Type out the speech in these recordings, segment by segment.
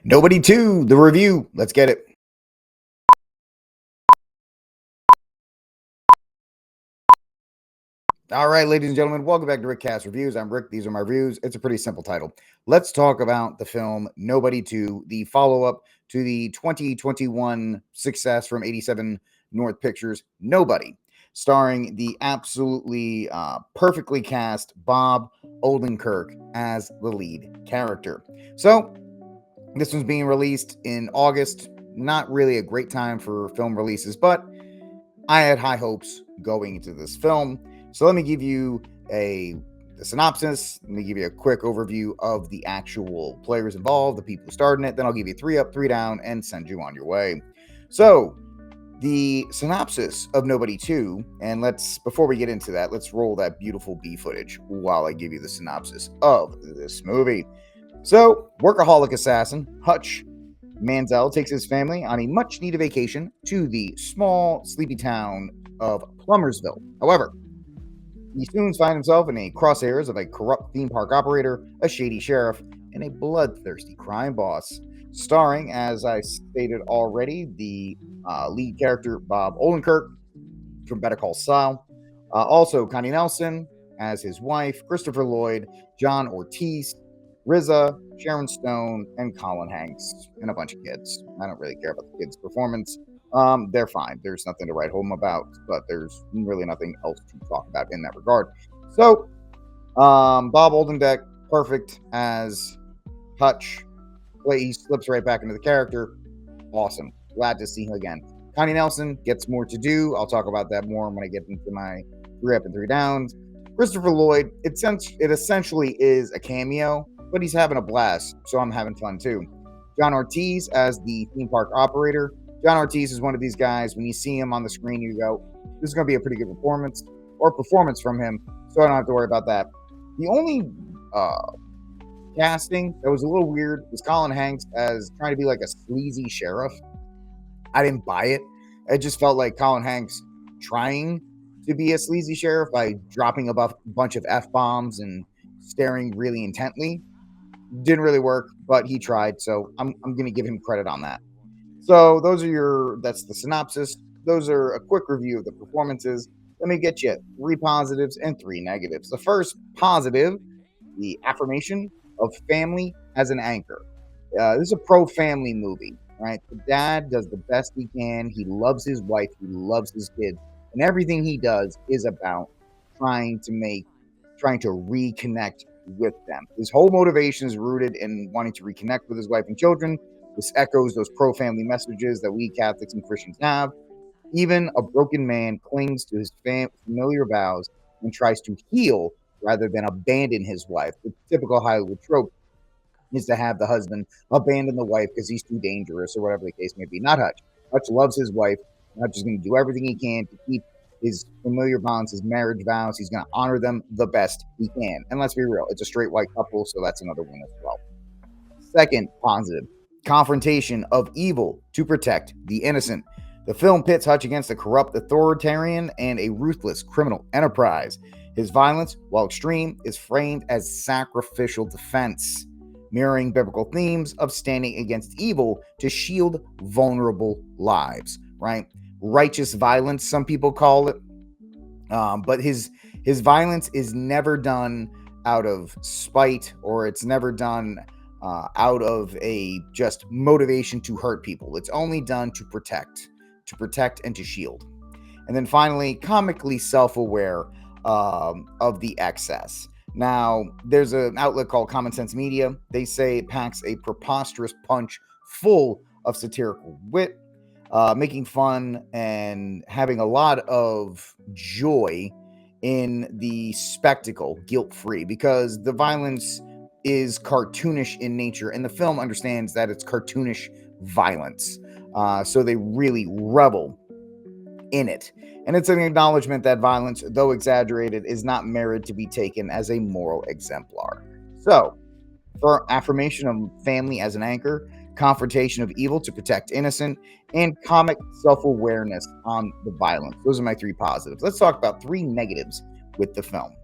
Nobody 2, the review. Let's get it. All right, ladies and gentlemen, welcome back to Rick Cast Reviews. I'm Rick. These are my reviews. It's a pretty simple title. Let's talk about the film Nobody 2, the follow-up to the 2021 success from 87 North Pictures, Nobody, starring the absolutely perfectly cast Bob Odenkirk as the lead character. So, this one's being released in August. Not really a great time for film releases, but I had high hopes going into this film. So let me give you the synopsis. Let me give you a quick overview of the actual players involved, the people who starred in it. Then I'll give you 3 up, 3 down, and send you on your way. So the synopsis of Nobody 2, and before we get into that, let's roll that beautiful B footage while I give you the synopsis of this movie. So, workaholic assassin Hutch Mansell takes his family on a much-needed vacation to the small, sleepy town of Plummersville. However, he soon finds himself in a crosshairs of a corrupt theme park operator, a shady sheriff, and a bloodthirsty crime boss. Starring, as I stated already, the lead character Bob Odenkirk from Better Call Saul. Also, Connie Nelson as his wife, Christopher Lloyd, John Ortiz, Riza, Sharon Stone, and Colin Hanks, and a bunch of kids. I don't really care about the kids' performance. They're fine. There's nothing to write home about, but there's really nothing else to talk about in that regard. So, Bob Odenkirk, perfect as Hutch. He slips right back into the character. Awesome. Glad to see him again. Connie Nelson gets more to do. I'll talk about that more when I get into my 3 up and 3 downs. Christopher Lloyd, it essentially is a cameo, but he's having a blast, so I'm having fun too. John Ortiz as the theme park operator. John Ortiz is one of these guys, when you see him on the screen, you go, this is going to be a pretty good performance from him, so I don't have to worry about that. The only casting that was a little weird was Colin Hanks as trying to be like a sleazy sheriff. I didn't buy it. It just felt like Colin Hanks trying to be a sleazy sheriff by dropping a bunch of F-bombs and staring really intently. Didn't really work, but he tried, so I'm going to give him credit on that. So that's the synopsis. Those are a quick review of the performances. Let me get you 3 positives and 3 negatives. The first positive, the affirmation of family as an anchor. This is a pro-family movie, right? The dad does the best he can. He loves his wife. He loves his kids. And everything he does is about trying to reconnect with them. His whole motivation is rooted in wanting to reconnect with his wife and children. This echoes those pro-family messages that we Catholics and Christians have. Even a broken man clings to his familiar vows and tries to heal rather than abandon his wife. The typical Hollywood trope is to have the husband abandon the wife because he's too dangerous or whatever the case may be. Not Hutch. Hutch loves his wife. Hutch is going to do everything he can to keep his familiar bonds, his marriage vows. He's going to honor them the best he can. And let's be real, it's a straight white couple, so that's another win as well. Second positive, confrontation of evil to protect the innocent. The film pits Hutch against a corrupt authoritarian and a ruthless criminal enterprise. His violence, while extreme, is framed as sacrificial defense, mirroring biblical themes of standing against evil to shield vulnerable lives, right? Righteous violence, some people call it. But his violence is never done out of spite, or it's never done out of a just motivation to hurt people. It's only done to protect and to shield. And then finally, comically self-aware of the excess. Now, there's an outlet called Common Sense Media. They say it packs a preposterous punch full of satirical wit, making fun and having a lot of joy in the spectacle, guilt-free, because the violence is cartoonish in nature, and the film understands that it's cartoonish violence. So they really revel in it. And it's an acknowledgement that violence, though exaggerated, is not merited to be taken as a moral exemplar. So, for affirmation of family as an anchor, confrontation of evil to protect innocent, and comic self-awareness on the violence. Those are my 3 positives. Let's talk about 3 negatives with the film.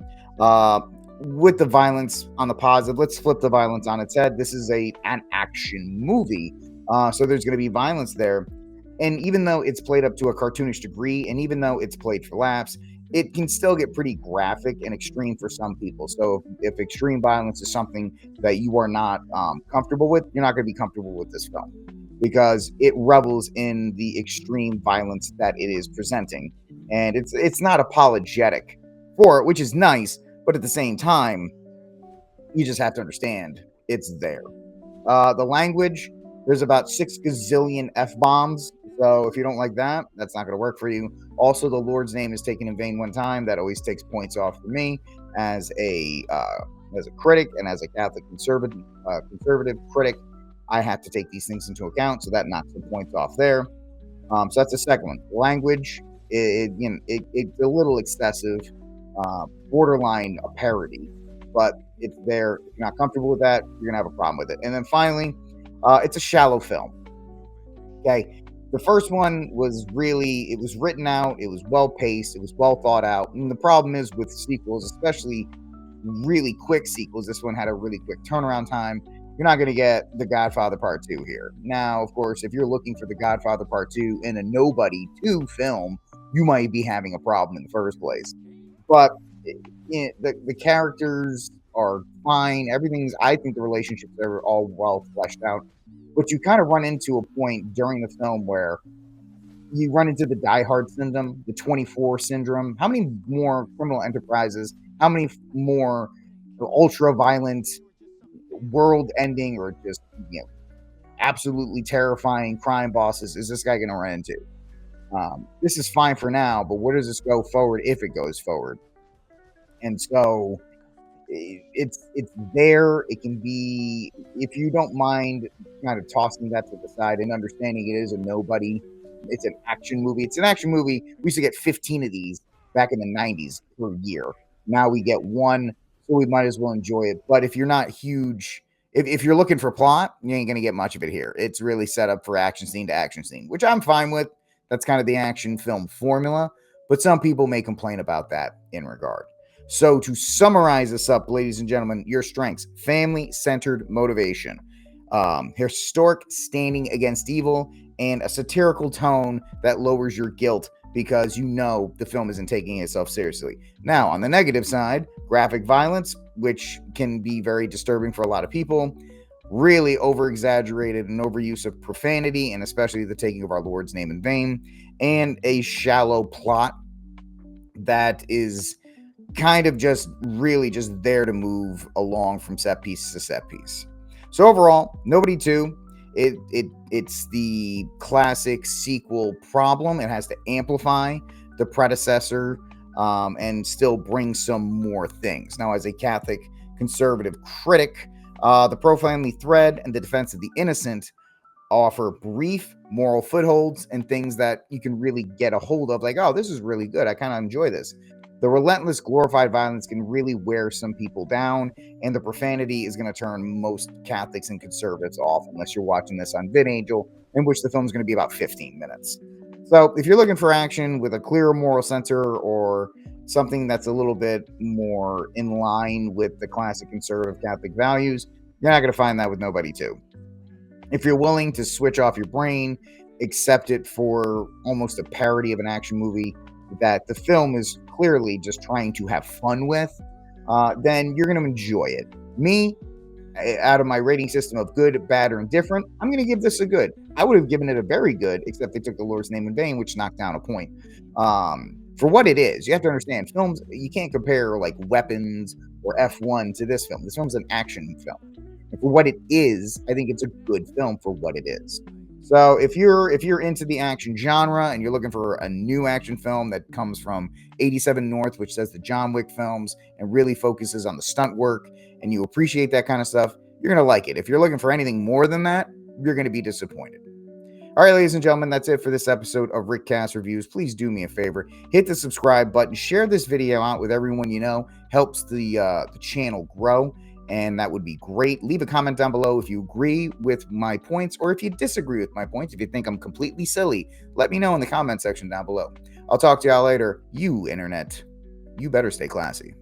with the violence on the positive, let's flip the violence on its head. This is an action movie, so there's going to be violence there. And even though it's played up to a cartoonish degree, and even though it's played for laughs, it can still get pretty graphic and extreme for some people. So if extreme violence is something that you are not comfortable with, you're not going to be comfortable with this film because it revels in the extreme violence that it is presenting, and it's not apologetic for it, which is nice. But at the same time, you just have to understand it's there. The language, there's about 6 gazillion F-bombs. So if you don't like that, that's not going to work for you. Also, the Lord's name is taken in vain one time. That always takes points off for me as a critic and as a Catholic conservative critic. I have to take these things into account, so that knocks some points off there. So that's the second one. Language, it's a little excessive, borderline a parody, but it's there. If you're not comfortable with that, you're gonna have a problem with it. And then finally, it's a shallow film. Okay, the first one was it was written out, it was well paced, it was well thought out. And the problem is with sequels, especially really quick sequels, this one had a really quick turnaround time. You're not going to get The Godfather Part 2 here. Now, of course, if you're looking for The Godfather Part 2 in a Nobody 2 film, you might be having a problem in the first place. But the characters are fine. I think the relationships are all well fleshed out. But you kind of run into a point during the film where you run into the Die Hard syndrome, the 24 syndrome. How many more criminal enterprises, how many more ultra-violent, world-ending, or just absolutely terrifying crime bosses is this guy going to run into? This is fine for now, but where does this go forward if it goes forward? And so it's there. It can be, if you don't mind kind of tossing that to the side and understanding it is a nobody. It's an action movie. It's an action movie. We used to get 15 of these back in the 90s per year. Now we get one, so we might as well enjoy it. But if you're not huge, if you're looking for plot, you ain't going to get much of it here. It's really set up for action scene to action scene, which I'm fine with. That's kind of the action film formula. But some people may complain about that in regard. So to summarize this up, ladies and gentlemen, your strengths: family-centered motivation, historic standing against evil, and a satirical tone that lowers your guilt because you know the film isn't taking itself seriously. Now, on the negative side, graphic violence, which can be very disturbing for a lot of people, really over-exaggerated and overuse of profanity, and especially the taking of our Lord's name in vain, and a shallow plot that is kind of just really just there to move along from set piece to set piece. So overall, Nobody 2, it's the classic sequel problem. It has to amplify the predecessor and still bring some more things. Now, as a Catholic conservative critic, the pro-family thread and the defense of the innocent offer brief moral footholds and things that you can really get a hold of, like, oh, this is really good. I kind of enjoy this. The relentless glorified violence can really wear some people down, and the profanity is going to turn most Catholics and conservatives off unless you're watching this on VidAngel, in which the film is going to be about 15 minutes. So if you're looking for action with a clearer moral center or something that's a little bit more in line with the classic conservative Catholic values, you're not going to find that with Nobody 2. If you're willing to switch off your brain, accept it for almost a parody of an action movie that the film is clearly just trying to have fun with, then you're going to enjoy it. Me, out of my rating system of good, bad, or indifferent, I'm going to give this a good. I would have given it a very good, except they took the Lord's name in vain, which knocked down a point. For what it is, you have to understand, films, you can't compare like Weapons or F1 to this film. This film's an action film. And for what it is, I think it's a good film for what it is. So if you're into the action genre and you're looking for a new action film that comes from 87 North, which does the John Wick films and really focuses on the stunt work, and you appreciate that kind of stuff, you're going to like it. If you're looking for anything more than that, you're going to be disappointed. All right, ladies and gentlemen, that's it for this episode of Rickcast Reviews. Please do me a favor, hit the subscribe button, share this video out with everyone you know, helps the channel grow. And that would be great. Leave a comment down below if you agree with my points or if you disagree with my points. If you think I'm completely silly, let me know in the comment section down below. I'll talk to y'all later. You, internet, you better stay classy.